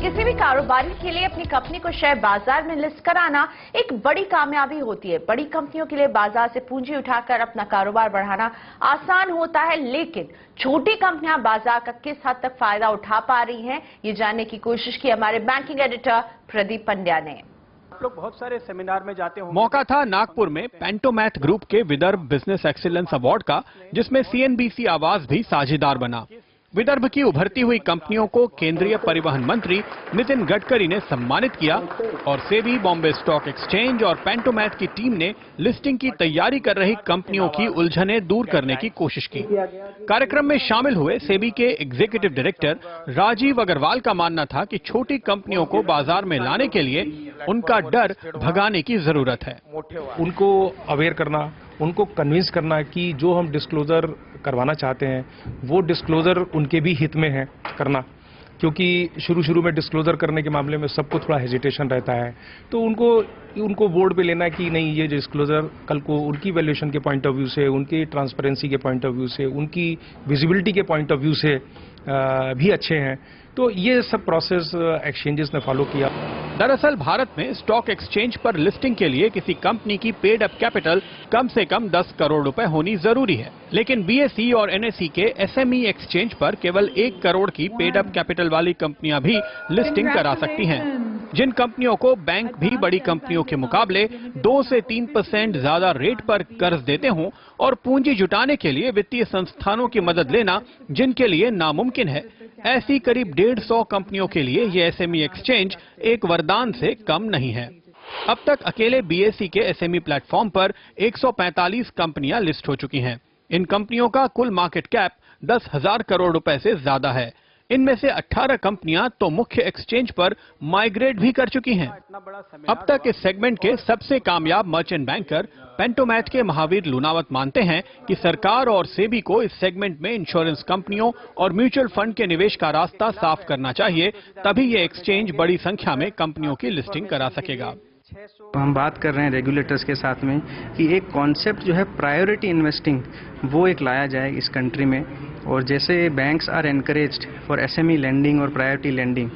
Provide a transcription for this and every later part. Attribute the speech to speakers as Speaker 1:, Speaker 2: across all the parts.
Speaker 1: किसी भी कारोबारी के लिए अपनी कंपनी को शेयर बाजार में लिस्ट कराना एक बड़ी कामयाबी होती है। बड़ी कंपनियों के लिए बाजार से पूंजी उठाकर अपना कारोबार बढ़ाना आसान होता है, लेकिन छोटी कंपनियां बाजार का किस हद तक फायदा उठा पा रही हैं, ये जानने की कोशिश की हमारे बैंकिंग एडिटर प्रदीप पंड्या ने।
Speaker 2: आप लोग बहुत सारे सेमिनार में जाते होंगे।
Speaker 3: मौका था नागपुर में पेंटोमैथ ग्रुप के विदर्भ बिजनेस एक्सीलेंस अवार्ड का, जिसमें सीएनबीसी आवाज भी साझेदार बना। विदर्भ की उभरती हुई कंपनियों को केंद्रीय परिवहन मंत्री नितिन गडकरी ने सम्मानित किया और सेबी, बॉम्बे स्टॉक एक्सचेंज और पेंटोमैथ की टीम ने लिस्टिंग की तैयारी कर रही कंपनियों की उलझनें दूर करने की कोशिश की। कार्यक्रम में शामिल हुए सेबी के एग्जीक्यूटिव डायरेक्टर राजीव अग्रवाल का मानना था कि छोटी कंपनियों को बाजार में लाने के लिए उनका डर भगाने की जरूरत है।
Speaker 4: उनको अवेयर करना, उनको कन्विंस करना कि जो हम डिस्क्लोजर करवाना चाहते हैं वो डिस्क्लोजर उनके भी हित में है करना, क्योंकि शुरू में डिस्क्लोजर करने के मामले में सबको थोड़ा हेजिटेशन रहता है। तो उनको बोर्ड पे लेना कि नहीं, ये डिस्क्लोजर कल को उनकी वैल्यूएशन के पॉइंट ऑफ व्यू से, उनकी ट्रांसपेरेंसी के पॉइंट ऑफ व्यू से, उनकी विजिबिलिटी के पॉइंट ऑफ व्यू से भी अच्छे हैं। तो ये सब प्रोसेस एक्सचेंजेस ने फॉलो किया।
Speaker 3: दरअसल भारत में स्टॉक एक्सचेंज पर लिस्टिंग के लिए किसी कंपनी की पेड अप कैपिटल कम से कम 10 करोड़ रुपए होनी जरूरी है, लेकिन बीएसई और एनएसई के एसएमई एक्सचेंज पर केवल 1 करोड़ की पेड अप कैपिटल वाली कंपनियां भी लिस्टिंग करा सकती हैं। जिन कंपनियों को बैंक भी बड़ी कंपनियों के मुकाबले 2 से 3% ज्यादा रेट पर कर्ज देते हों और पूंजी जुटाने के लिए वित्तीय संस्थानों की मदद लेना जिनके लिए नामुमकिन है, ऐसी करीब 150 कंपनियों के लिए ये एसएमई एक्सचेंज एक वरदान से कम नहीं है। अब तक अकेले बीएसई के एसएमई प्लेटफॉर्म पर 145 कंपनियां लिस्ट हो चुकी हैं। इन कंपनियों का कुल मार्केट कैप 10,000 करोड़ रुपए से ज्यादा है। इनमें से 18 कंपनियां तो मुख्य एक्सचेंज पर माइग्रेट भी कर चुकी हैं। अब तक इस सेगमेंट के सबसे कामयाब मर्चेंट बैंकर पेंटोमैथ के महावीर लुनावत मानते हैं कि सरकार और सेबी को इस सेगमेंट में इंश्योरेंस कंपनियों और म्यूचुअल फंड के निवेश का रास्ता साफ करना चाहिए, तभी ये एक्सचेंज बड़ी संख्या में कंपनियों की लिस्टिंग करा सकेगा।
Speaker 5: हम बात कर रहे हैं रेगुलेटर्स के साथ में कि एक कॉन्सेप्ट जो है प्रायोरिटी इन्वेस्टिंग, वो एक लाया जाए इस कंट्री में। और जैसे banks are encouraged for SME lending और प्रायोरिटी लेंडिंग,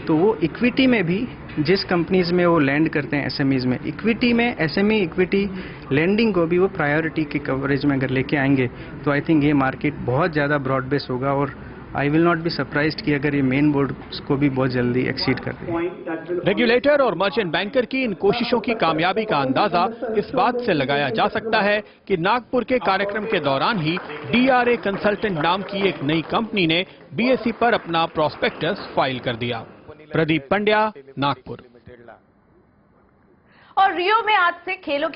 Speaker 5: तो वो इक्विटी में भी जिस कंपनीज में वो लैंड करते हैं एसएमईज में, इक्विटी में एसएमई इक्विटी लेंडिंग को भी वो प्रायोरिटी के कवरेज में अगर लेके आएंगे तो आई थिंक ये मार्केट बहुत ज़्यादा ब्रॉड बेस होगा और I will not be surprised कि अगर ये मेन बोर्ड को भी बहुत जल्दी एक्सीड कर दे।
Speaker 3: रेगुलेटर और मर्चेंट बैंकर की इन कोशिशों की कामयाबी का अंदाजा इस बात से लगाया जा सकता है कि नागपुर के कार्यक्रम के दौरान ही डीआरए कंसल्टेंट नाम की एक नई कंपनी ने बीएसई पर अपना प्रोस्पेक्टस फाइल कर दिया। प्रदीप पंड्या, नागपुर।
Speaker 1: और रियो में आज से खेलों